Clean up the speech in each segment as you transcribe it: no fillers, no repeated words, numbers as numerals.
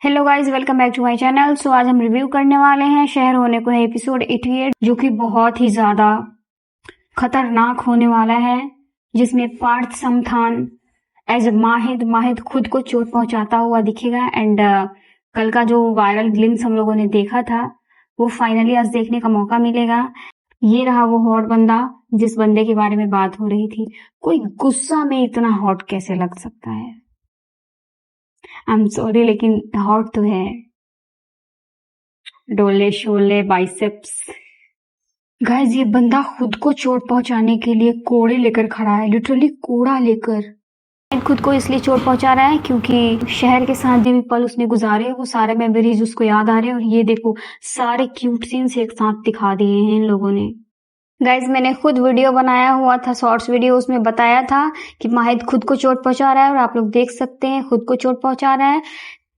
Hello guys, welcome back to my channel. So आज हम review करने वाले हैं शहर होने को है एपिसोड 88, जो कि बहुत ही ज्यादा खतरनाक होने वाला है, जिसमें पार्थ समथान एज माहिद खुद को चोट पहुंचाता हुआ दिखेगा। एंड कल का जो वायरल ग्लिम्स हम लोगों ने देखा था वो फाइनली आज देखने का मौका मिलेगा। ये रहा वो हॉट बंदा जिस बंदे के बारे में बात हो रही थी। कोई गुस्सा में इतना हॉट कैसे लग सकता है? आई एम सॉरी, लेकिन हॉट तो है। डोले शोले बाइसेप्स। गाइस, ये बंदा खुद को चोट पहुंचाने के लिए कोड़े लेकर खड़ा है, लिटरली कोड़ा लेकर। खुद को इसलिए चोट पहुंचा रहा है क्योंकि शहर के साथ जो भी पल उसने गुजारे वो सारे मेमोरीज उसको याद आ रहे हैं। और ये देखो, सारे क्यूट सीन्स एक साथ दिखा दिए हैं इन लोगों ने। गाइज, मैंने खुद वीडियो बनाया हुआ था, शॉर्ट्स वीडियो, उसमें बताया था कि माहिद खुद को चोट पहुंचा रहा है और आप लोग देख सकते हैं खुद को चोट पहुंचा रहा है।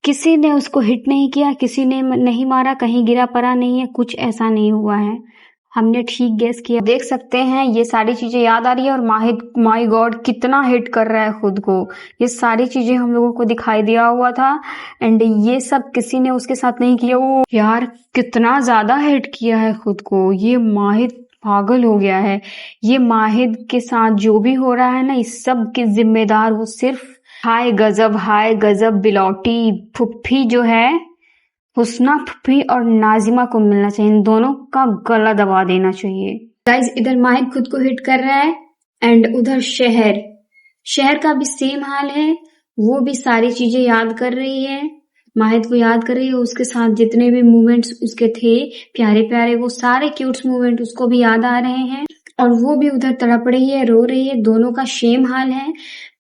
किसी ने उसको हिट नहीं किया, किसी ने नहीं मारा, कहीं गिरा पड़ा नहीं है, कुछ ऐसा नहीं हुआ है। हमने ठीक गेस किया। देख सकते हैं ये सारी चीजें याद आ रही है। और माहिद, माय गॉड, कितना हिट कर रहा है खुद को। ये सारी चीजें हम लोगों को दिखाई दिया हुआ था। एंड ये सब किसी ने उसके साथ नहीं किया। वो यार कितना ज्यादा हिट किया है खुद को। ये माहिद पागल हो गया है। ये माहिद के साथ जो भी हो रहा है ना, इस सब के जिम्मेदार वो सिर्फ हाय गजब बिलौटी फुफ्फी जो है, हुस्ना फुफ्फी और नाजिमा को मिलना चाहिए। इन दोनों का गला दबा देना चाहिए। गाइज, इधर माहिद खुद को हिट कर रहा है एंड उधर शहर का भी सेम हाल है। वो भी सारी चीजें याद कर रही है, माहिद को याद कर रही है। उसके साथ जितने भी मूवमेंट्स उसके थे प्यारे प्यारे, वो सारे क्यूट मूवमेंट उसको भी याद आ रहे हैं। और वो भी उधर तड़प रही है, रो रही है। दोनों का सेम हाल है।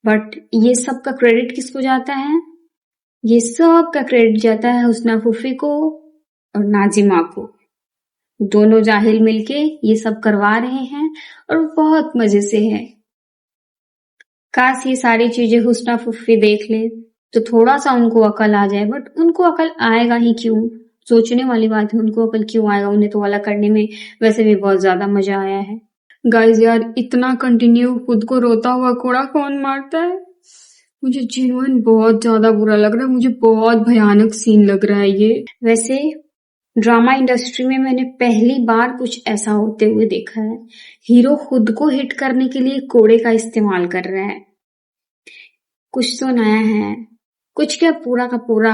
बट ये सब का क्रेडिट किसको जाता है? ये सब का क्रेडिट जाता है हुस्ना फूफी को और नाजिमा को। दोनों जाहिल मिलके ये सब करवा रहे हैं और बहुत मजे से है। काश ये सारी चीजें हुस्ना फूफी देख ले तो थोड़ा सा उनको अकल आ जाए। बट उनको अकल आएगा ही क्यों? सोचने वाली बात है, उनको अकल क्यों आएगा? उन्हें तो वाला करने में वैसे भी बहुत ज्यादा मजा आया है। गाइस यार, इतना कंटिन्यू खुद को रोता हुआ कोड़ा कौन मारता है? मुझे जेन्युइन बहुत ज्यादा बुरा लग रहा है। मुझे बहुत भयानक सीन लग रहा है ये। वैसे ड्रामा इंडस्ट्री में मैंने पहली बार कुछ ऐसा होते हुए देखा है। हीरो खुद को हिट करने के लिए कोड़े का इस्तेमाल कर रहा है। कुछ तो नया है, कुछ क्या पूरा का पूरा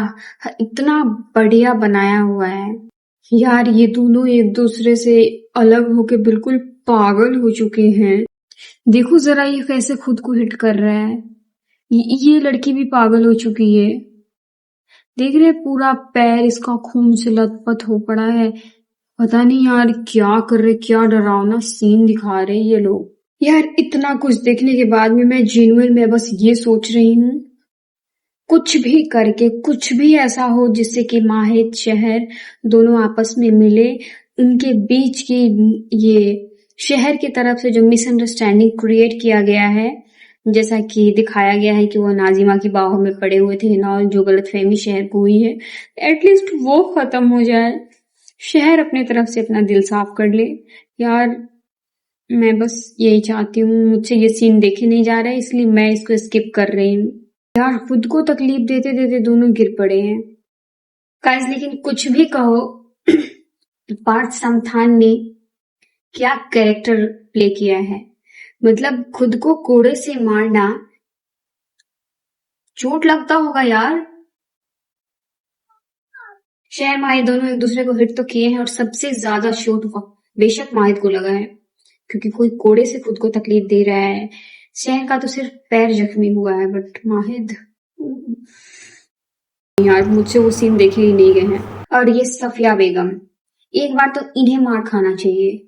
इतना बढ़िया बनाया हुआ है। यार, ये दोनों एक दूसरे से अलग होके बिल्कुल पागल हो चुके हैं। देखो जरा ये कैसे खुद को हिट कर रहा है। ये लड़की भी पागल हो चुकी है। देख रहे, पूरा पैर इसका खून से लथपथ हो पड़ा है। पता नहीं यार क्या कर रहे, क्या डरावना सीन दिखा रहे ये लोग। यार, इतना कुछ देखने के बाद में मैं जेन्युइन में बस ये सोच रही हूँ, कुछ भी करके कुछ भी ऐसा हो जिससे कि माहिद शहर दोनों आपस में मिले। उनके बीच की ये शहर की तरफ से जो मिसअंडरस्टैंडिंग क्रिएट किया गया है, जैसा कि दिखाया गया है कि वो नाजिमा की बाहों में पड़े हुए थे ना, जो गलतफहमी शहर को हुई है, एटलीस्ट वो खत्म हो जाए। शहर अपने तरफ से अपना दिल साफ कर ले। यार, मैं बस यही चाहती हूँ। मुझसे ये सीन देखे नहीं जा रहा है, इसलिए मैं इसको स्किप कर रही हूँ। यार, खुद को तकलीफ देते देते दोनों गिर पड़े हैं। गाइस, लेकिन कुछ भी कहो, पार्थ समथान ने क्या कैरेक्टर प्ले किया है। मतलब खुद को कोड़े से मारना, चोट लगता होगा यार। शहर माहिद दोनों एक दूसरे को हिट तो किए हैं और सबसे ज्यादा चोट बेशक माहिद को लगा है, क्योंकि कोई कोड़े से खुद को तकलीफ दे रहा है। शहर का तो सिर्फ पैर जख्मी हुआ है, बट माहिद, यार मुझसे वो सीन देखे ही नहीं गए हैं। और ये सफिया बेगम, एक बार तो इन्हें मार खाना चाहिए।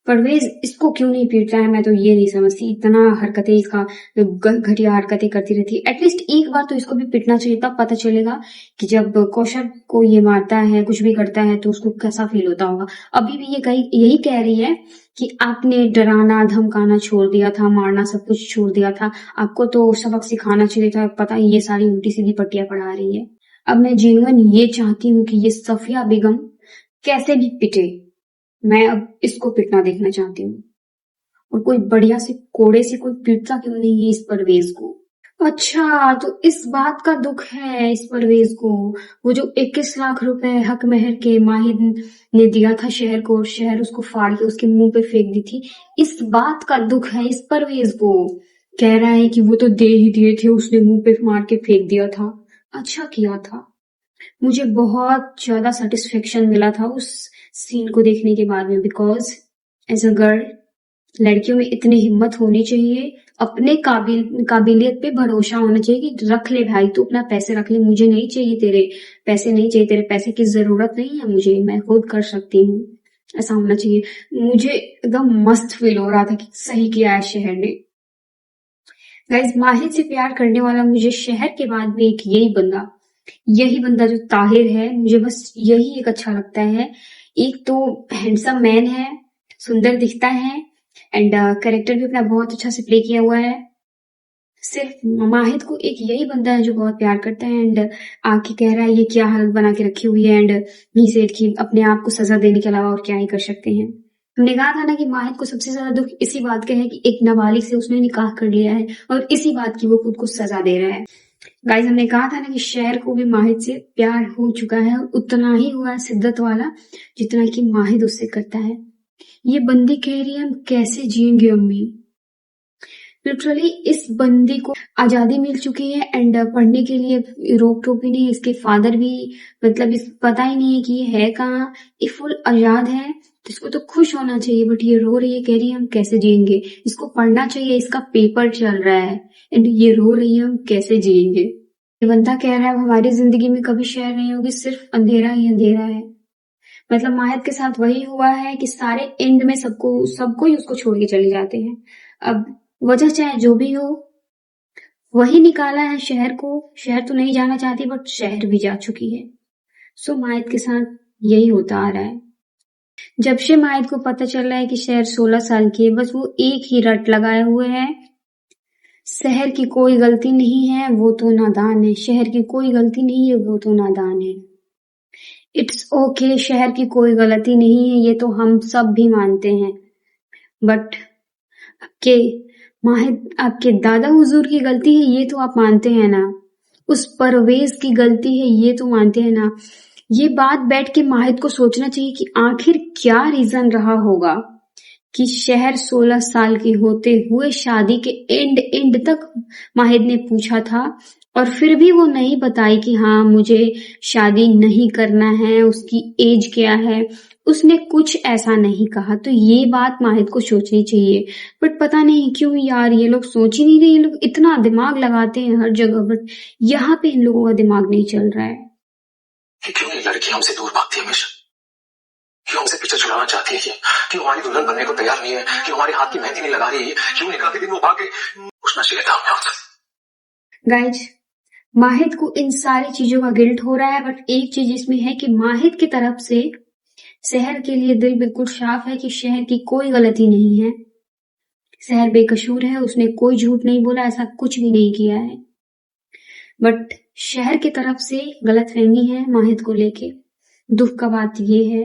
परवेज इसको क्यों नहीं पीटता है, मैं तो ये नहीं समझती। इतना हरकतें इसका घटिया हरकतें करती रहती है। एटलीस्ट एक बार तो इसको भी पीटना चाहिए, तब पता चलेगा कि जब कौशल को ये मारता है, कुछ भी करता है, तो उसको कैसा फील होता होगा। अभी भी ये यही कह रही है कि आपने डराना धमकाना छोड़ दिया था, मारना सब कुछ छोड़ दिया था, आपको तो सबक सिखाना चाहिए था। पता ये सारी उल्टी सीधी पट्टियां पढ़ा रही है। अब मैं जेन्युइन ये चाहती हूँ कि ये सफिया बेगम कैसे भी पिटे, मैं अब इसको पिटना देखना चाहती हूँ। और कोई बढ़िया से कोड़े से कोई पीटता क्यों नहीं है इस परवेज को। अच्छा, तो इस बात का दुख है इस परवेज को। वो जो 21 लाख रुपए हक महर के माहिर ने दिया था शहर को, और शहर उसको फाड़ के उसके मुंह पे फेंक दी थी। इस बात का दुख है इस परवेज को। कह रहा है कि वो तो दे ही दिए थे, उसने मुंह पे मार के फेंक दिया था। अच्छा किया था। मुझे बहुत ज्यादा सेटिस्फेक्शन मिला था उस सीन को देखने के बाद में, बिकॉज एज अ गर्ल, लड़कियों में इतनी हिम्मत होनी चाहिए, अपने काबिलियत पे भरोसा होना चाहिए कि रख ले भाई, तू अपना पैसे रख ले, मुझे नहीं चाहिए तेरे पैसे, नहीं चाहिए तेरे पैसे की जरूरत नहीं है मुझे, मैं खुद कर सकती हूँ। ऐसा होना चाहिए। मुझे एकदम मस्त फील हो रहा था कि सही किया है शहर ने। गाइस, माहिर से प्यार करने वाला मुझे शहर के बाद में एक यही बंदा जो ताहिर है, मुझे बस यही एक अच्छा लगता है। एक तो हैंडसम मैन है, सुंदर दिखता है, एंड कैरेक्टर भी अपना बहुत अच्छा से प्ले किया हुआ है। सिर्फ माहिद को एक यही बंदा है जो बहुत प्यार करता है, एंड आके कह रहा है ये क्या हालत बना के रखी हुई है, एंड ही सेड कि अपने आप को सजा देने के अलावा और क्या ही कर सकते हैं। हमने कहा था ना कि माहिद को सबसे ज्यादा दुख इसी बात का है कि एक नाबालिग से उसने निकाह कर लिया है, और इसी बात की वो खुद को सजा दे रहा है। गाइस, हमने कहा था ना कि शहर को भी माहिद से प्यार हो चुका है, और उतना ही हुआ है शिद्दत वाला जितना कि माहिद उससे करता है। ये बंदी कह रही है हम कैसे जिएंगे अम्मी। लिटरली इस बंदी को आजादी मिल चुकी है, एंड पढ़ने के लिए रोक टोक भी नहीं, इसके फादर भी मतलब इस पता ही नहीं है कि ये है कहाँ, ये फुल आजाद है, तो इसको तो खुश होना चाहिए। बट ये रो रही है, कह रही है हम कैसे जिएंगे, इसको पढ़ना चाहिए, इसका पेपर चल रहा है, एंड ये रो रही है हम कैसे जिएंगे। ये बंदा कह रहा है हमारी जिंदगी में कभी शहर नहीं होगी, सिर्फ अंधेरा ही अंधेरा है। मतलब माहिद के साथ वही हुआ है कि सारे एंड में सबको ही उसको छोड़ के चले जाते हैं। अब वजह चाहे जो भी हो, वही निकाला है शहर को। शहर तो नहीं जाना चाहती, बट शहर भी जा चुकी है। सो माहिद के साथ यही होता आ रहा है। जब से माहिद को पता चल रहा है कि शहर 16 साल की है, बस वो एक ही रट लगाए हुए है, शहर की कोई गलती नहीं है, वो तो नादान है। शहर की कोई गलती नहीं है, वो तो नादान है। इट्स ओके, शहर की कोई गलती नहीं है, ये तो हम सब भी मानते हैं। बट आपके माहिद, आपके दादा हुजूर की गलती है, ये तो आप मानते हैं ना। उस परवेज की गलती है, ये तो मानते हैं ना। ये बात बैठ के माहिद को सोचना चाहिए कि आखिर क्या रीजन रहा होगा कि शहर 16 साल की होते हुए शादी के एंड तक माहिद ने पूछा था, और फिर भी वो नहीं बताई कि हाँ मुझे शादी नहीं करना है, उसकी एज क्या है, उसने कुछ ऐसा नहीं कहा। तो ये बात माहिद को सोचनी चाहिए। बट पता नहीं क्यों यार ये लोग सोच ही नहीं रहे। ये लोग इतना दिमाग लगाते हैं हर जगह, बट यहाँ पे इन लोगों का दिमाग नहीं चल रहा है। क्यों ये लड़की हमसे दूर भागती है हमेशा? क्यों हमसे पीछे छुड़ाना चाहती है? क्यों हमारी दुल्हन बनने को तैयार नहीं है? क्यों हमारे हाथ की मेहंदी नहीं लगा रही है? क्यों निकाह के दिन वो भागे? उस नशीले काम में होता। गाइज, माहिद को इन सारी चीजों का गिल्ट हो रहा है, बट एक चीज इसमें है कि माहिद की तरफ से शहर के लिए दिल बिल्कुल साफ है कि शहर की कोई गलती नहीं है, शहर बेकसूर है, उसने कोई झूठ नहीं बोला, ऐसा कुछ भी नहीं किया है। बट शहर की तरफ से गलतफहमी है माहिद को लेके। दुख का बात ये है,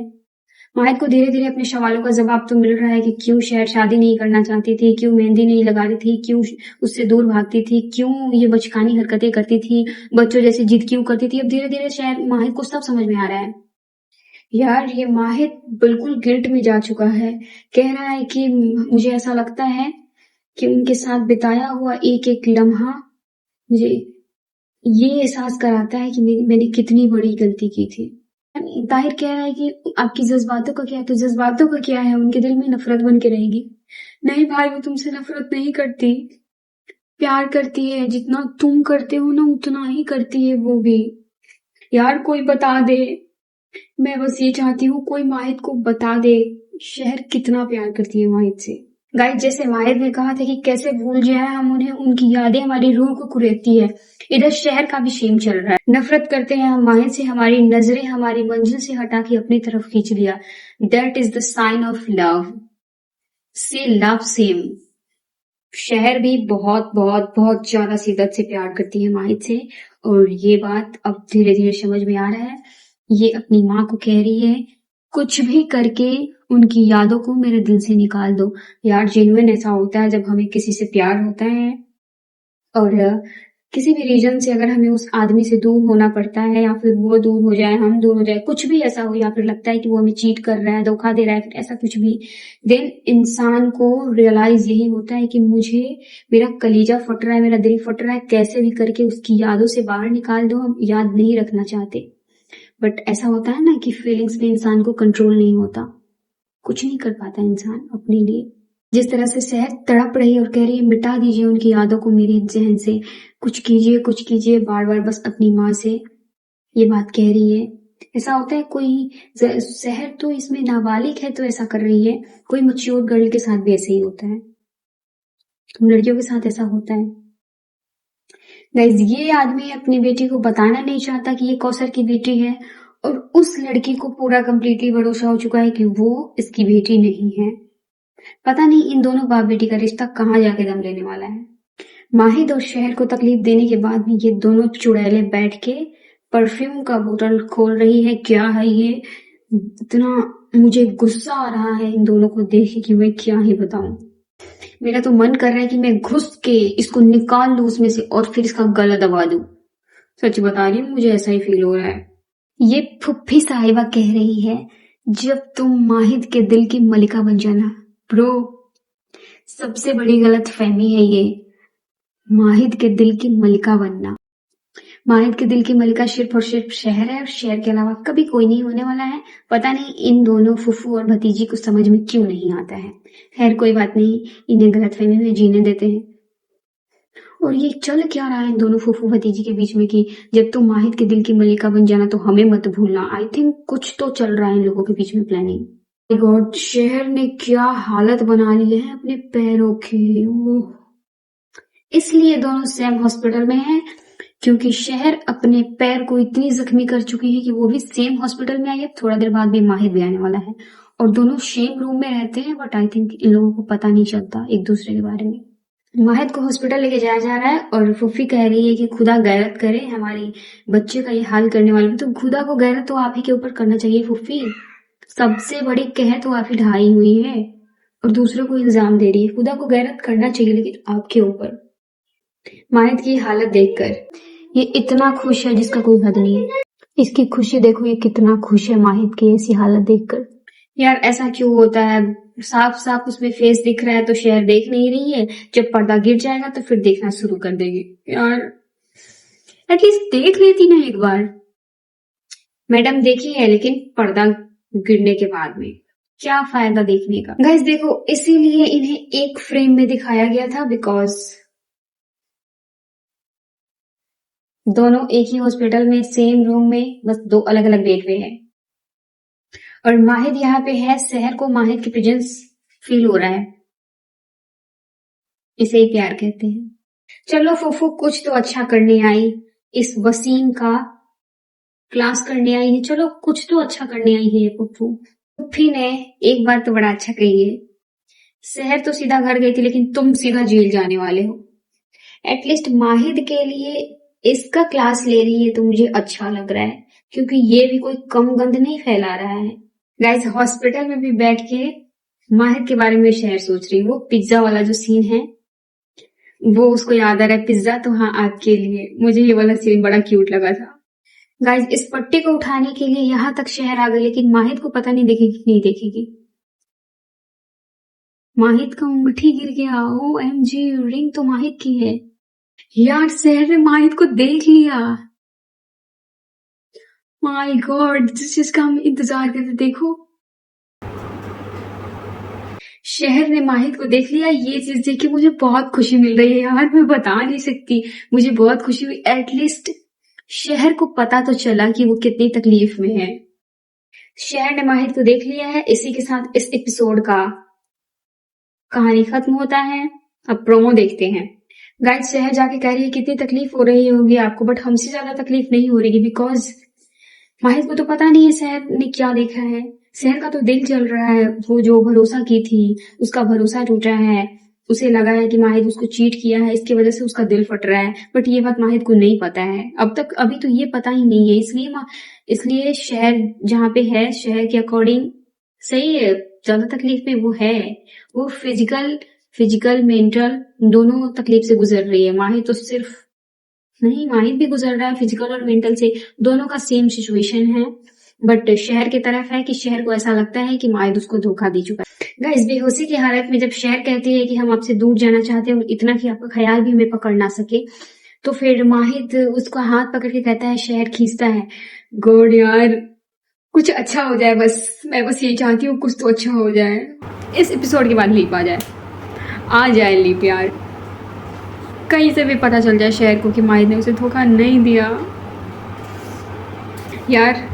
माहिद को धीरे धीरे अपने सवालों का जवाब तो मिल रहा है कि क्यों शहर शादी नहीं करना चाहती थी, क्यों मेहंदी नहीं लगा रही थी, क्यों उससे दूर भागती थी, क्यों ये बचकानी हरकतें करती थी, बच्चों जैसी जिद क्यों करती थी। अब धीरे धीरे शहर माहिद को सब समझ में आ रहा है। यार ये माहिद बिल्कुल गिल्ट में जा चुका है। कह रहा है कि मुझे ऐसा लगता है कि उनके साथ बिताया हुआ एक एक लम्हा मुझे ये एहसास कराता है कि मैंने कितनी बड़ी गलती की थी। ताहिर कह रहा है कि आपकी जज्बातों का क्या है, तो जज्बातों का क्या है, उनके दिल में नफरत बन के रहेगी। नहीं भाई, वो तुमसे नफरत नहीं करती, प्यार करती है, जितना तुम करते हो ना उतना ही करती है वो भी। यार कोई बता दे, मैं बस ये चाहती हूँ कोई माहिद को बता दे शहर कितना प्यार करती है माहिद से। गाइस, जैसे माहिद ने कहा था कि कैसे भूल जाए हम उन्हें, उनकी यादें हमारी रूह को कुरेदती है, इधर शहर का भी सेम चल रहा है। नफरत करते हैं हम माहिद से, हमारी नजरें हमारी मंजिल से हटा के अपनी तरफ खींच लिया। That is the sign of love. से लव सेम। शहर भी बहुत बहुत बहुत ज्यादा शिद्दत से प्यार करती है माहिद से, और ये बात अब धीरे धीरे समझ में आ रहा है। ये अपनी माँ को कह रही है कुछ भी करके उनकी यादों को मेरे दिल से निकाल दो। यार जेन्युइन ऐसा होता है जब हमें किसी से प्यार होता है और किसी भी रीजन से अगर हमें उस आदमी से दूर होना पड़ता है या फिर वो दूर हो जाए, हम दूर हो जाए, कुछ भी ऐसा हो, या फिर लगता है कि वो हमें चीट कर रहा है, धोखा दे रहा है, फिर ऐसा कुछ भी, देन इंसान को रियलाइज यही होता है कि मुझे, मेरा कलीजा फट रहा है, मेरा दिल फट रहा है, कैसे भी करके उसकी यादों से बाहर निकाल दो, हम याद नहीं रखना चाहते। बट ऐसा होता है ना कि फीलिंग्स में इंसान को कंट्रोल नहीं होता, कुछ नहीं कर पाता इंसान अपने लिए। जिस तरह से शहर तड़प रही है और कह रही है मिटा दीजिए उनकी यादों को मेरी जहन से, कुछ कीजिए, बार बार बस अपनी माँ से ये बात कह रही है। ऐसा होता है कोई शहर तो इसमें नाबालिग है तो ऐसा कर रही है, कोई मैच्योर गर्ल के साथ भी ऐसे ही होता है, लड़कियों के साथ ऐसा होता है। गाइस, ये आदमी अपनी बेटी को बताना नहीं चाहता कि ये कौसर की बेटी है, और उस लड़की को पूरा कंप्लीटली भरोसा हो चुका है कि वो इसकी बेटी नहीं है। पता नहीं इन दोनों बाप बेटी का रिश्ता कहाँ जाके दम लेने वाला है। माहिद और शहर को तकलीफ देने के बाद भी ये दोनों चुड़ैले बैठ के परफ्यूम का बोतल खोल रही है। क्या है ये, इतना मुझे गुस्सा आ रहा है इन दोनों को देख के कि मैं क्या ही बताऊं। मेरा तो मन कर रहा है कि मैं घुस के इसको निकाल लूं उसमें से और फिर इसका गला दबा दूं। सच बता रही हूँ, मुझे ऐसा ही फील हो रहा है। ये फुफ्फी साहिबा कह रही है जब तुम माहिद के दिल की मलिका बन जाना। ब्रो, सबसे बड़ी गलत फहमी है ये, माहिद के दिल की मलिका बनना। माहिद के दिल की मलिका सिर्फ और सिर्फ शहर है, और शहर के अलावा कभी कोई नहीं होने वाला है। पता नहीं इन दोनों फुफ्फू और भतीजी को समझ में क्यों नहीं आता है। खैर कोई बात नहीं, इन्हें गलतफहमी में जीने देते हैं। और ये चल क्या रहा है इन दोनों फुफ्फू भतीजी के बीच में कि जब तुम माहिद के दिल की मलिका बन जाना तो हमें मत भूलना। आई थिंक कुछ तो चल रहा है इन लोगों के बीच में प्लानिंग। गॉड, शहर ने क्या हालत बना ली है अपने पैरों की। इसलिए दोनों सेम हॉस्पिटल में हैं, क्योंकि शहर अपने पैर को इतनी जख्मी कर चुकी है कि वो भी सेम हॉस्पिटल में आई है। थोड़ा देर बाद भी माहिद भी आने वाला है, और दोनों सेम रूम में रहते हैं, बट आई थिंक इन लोगों को पता नहीं चलता एक दूसरे के बारे में। माहिद को हॉस्पिटल लेके जाया जा रहा है और फूफी कह रही है कि खुदा गैरत करे हमारी बच्चे का ये हाल करने वाले में, तो खुदा को गैरत तो आप ही के ऊपर करना चाहिए फूफी। सबसे बड़ी कहर तो आप ही ढाई हुई है और दूसरों को इल्जाम दे रही है। खुदा को गैरत करना चाहिए लेकिन आपके ऊपर। माहिद की हालत देखकर ये इतना खुश है जिसका कोई हद नहीं है। इसकी खुशी देखो, ये कितना खुश है माहिद की ऐसी हालत देखकर। यार ऐसा क्यों होता है, साफ साफ उसमें फेस दिख रहा है तो शहर देख नहीं रही है, जब पर्दा गिर जाएगा तो फिर देखना शुरू कर देगी। यार एटलीस्ट देख लेती ना एक बार। मैडम देखी है लेकिन पर्दा गिरने के बाद में क्या फायदा देखने का। गाइस देखो, इसीलिए इन्हें एक फ्रेम में दिखाया गया था, बिकॉज दोनों एक ही हॉस्पिटल में सेम रूम में, बस दो अलग अलग बेड पे है। और माहिद यहाँ पे है, शहर को माहिद की प्रेजेंस फील हो रहा है, इसे ही प्यार कहते हैं। चलो फूफू, कुछ तो अच्छा करने आई, इस वसीम का क्लास करने आई है, चलो कुछ तो अच्छा करने आई है ये फूफू। फूफी ने एक बार तो बड़ा अच्छा कही है, शहर तो सीधा घर गई थी लेकिन तुम सीधा जेल जाने वाले हो। एटलीस्ट माहिद के लिए इसका क्लास ले रही है तो मुझे अच्छा लग रहा है, क्योंकि ये भी कोई कम गंद नहीं फैला रहा है। गाइस, हॉस्पिटल में भी बैठ के माहिद के बारे में शहर सोच रही, वो पिज्जा वाला जो सीन है वो उसको याद आ रहा है। पिज्जा तो हाँ आपके लिए, मुझे ये वाला सीन बड़ा क्यूट लगा था। गाइस, इस पट्टी को उठाने के लिए यहाँ तक शहर आ गई, लेकिन माहिद को पता नहीं देखेगी नहीं देखेगी। माहिद का अंगूठी गिर गया। OMG, रिंग तो माहिद की है। यार शहर ने माहिद को देख लिया। माय गॉड, जिस चीज का हम इंतजार करते, देखो शहर ने माहिद को देख लिया। ये चीज देख के मुझे बहुत खुशी मिल रही है यार, मैं बता नहीं सकती, मुझे बहुत खुशी हुई। एटलीस्ट शहर को पता तो चला कि वो कितनी तकलीफ में है। शहर ने माहिद को देख लिया है। इसी के साथ इस एपिसोड का कहानी खत्म होता है। अब प्रोमो देखते हैं। गाइस, शहर जाके कह रही है कितनी तकलीफ हो रही होगी आपको, बट हमसे ज्यादा तकलीफ नहीं हो रही, बिकॉज माहिद को तो पता नहीं है शहर ने क्या देखा है। शहर का तो दिल जल रहा है, वो जो भरोसा की थी उसका भरोसा टूटा है। उसे लगा है कि माहिद उसको चीट किया है, इसकी वजह से उसका दिल फट रहा है, बट ये बात माहिद को नहीं पता है अब तक। अभी तो ये पता ही नहीं है, इसलिए शहर जहाँ पे है, शहर के अकॉर्डिंग सही है, ज्यादा तकलीफ में वो है। वो फिजिकल मेंटल दोनों तकलीफ से गुजर रही है। माहिद तो सिर्फ नहीं, माहिद भी गुजर रहा है फिजिकल और मेंटल से, दोनों का सेम सिचुएशन है। बट शहर की तरफ है कि शहर को ऐसा लगता है कि माहिद उसको धोखा दे चुका है। गाइस, बेहोशी की हालत में जब शहर कहती है कि हम आपसे दूर जाना चाहते हैं और इतना कि आपका ख्याल भी हमें पकड़ ना सके, तो फिर माहिद उसका हाथ पकड़ के कहता है, शहर खींचता है, गॉड यार कुछ अच्छा हो जाए बस, मैं बस यही चाहती हूँ कुछ तो अच्छा हो जाए। इस एपिसोड के बाद लीप आ जाए लीप यार, कहीं से भी पता चल जाए शहर को कि माहिद ने उसे धोखा नहीं दिया। यार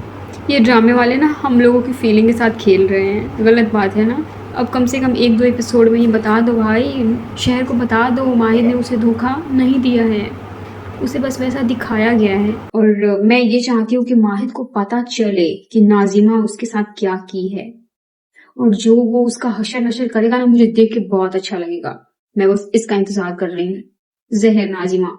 ये ड्रामे वाले ना हम लोगों की फीलिंग के साथ खेल रहे हैं, गलत बात है ना। अब कम से कम 1-2 एपिसोड में ही बता दो भाई, शहर को बता दो माहिद ने उसे धोखा नहीं दिया है, उसे बस वैसा दिखाया गया है। और मैं ये चाहती हूँ कि माहिद को पता चले कि नाजिमा उसके साथ क्या की है, और जो वो उसका हशर नशर करेगा ना, मुझे देख के बहुत अच्छा लगेगा। मैं बस इसका इंतजार कर रही हूँ। जहर नाजिमा।